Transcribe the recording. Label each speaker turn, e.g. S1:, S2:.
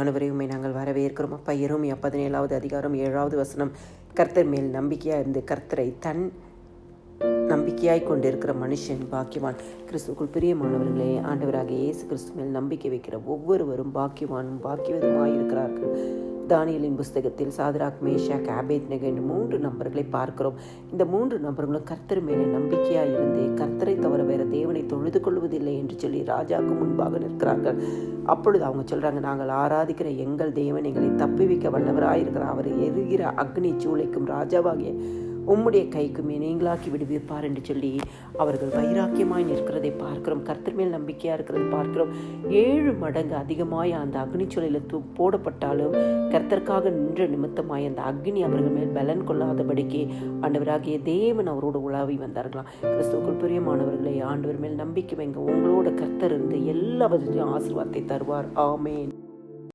S1: ஆண்டவரே உம்மை நாங்கள் வரவேற்கிறோம் அப்பா. எரேமியா 17வது அதிகாரம் 7வது வசனம், கர்த்தர் மேல் நம்பிக்கையாக இருந்து கர்த்தரை தன் நம்பிக்கையாய் கொண்டிருக்கிற மனுஷன் பாக்கியவான். கிறிஸ்துவுக்குள் பிரியமானவர்களே, ஆண்டவராக இயேசு கிறிஸ்து மேல் நம்பிக்கை வைக்கிற ஒவ்வொருவரும் பாக்கியவானும் பாக்கியவதுமாய் இருக்கிறார்கள். தானியேலின் புஸ்தகத்தில் சாத்ராக், மேஷாக், ஆபேத்நேகோ என்ற 3 நபர்களை பார்க்கிறோம். இந்த 3 நபர்களும் கர்த்தர் மேலே நம்பிக்கையாக இருந்து கர்த்தரை தவிர வேற தேவனை தொழுது கொள்வதில்லை என்று சொல்லி ராஜாவுக்கு முன்பாக நிற்கிறார்கள். அப்பொழுது அவங்க சொல்றாங்க, நாங்கள் ஆராதிக்கிற எங்கள் தேவன் எங்களை தப்புவிக்க வல்லவராயிருக்கிறார். அவர் எரிகிற அக்னி சூளைக்கும் ராஜாவாகிய உம்முடைய கைக்கும் நீங்களாக்கி விடுவிப்பார் என்று சொல்லி அவர்கள் வைராக்கியமாய் நிற்கிறதை பார்க்கிறோம். கர்த்தர் மேல் நம்பிக்கையாக இருக்கிறது பார்க்கிறோம். 7 மடங்கு அதிகமாய் அந்த அக்னிச்சூளையில் போடப்பட்டாலும் கர்த்தருக்காக நின்ற நிமித்தமாய் அந்த அக்னி அவர்கள் மேல் பலன் கொள்ளாதபடிக்கு ஆண்டவராகிய தேவன் அவரோடு உலாவி வந்தார்களாம். கிறிஸ்துவுக்குள் பிரியமானவர்களே, ஆண்டவர் மேல் நம்பிக்கை வைங்க. உங்களோட கர்த்தர் இருந்து எல்லா விதத்திலும் ஆசீர்வாதத்தை தருவார். ஆமேன்.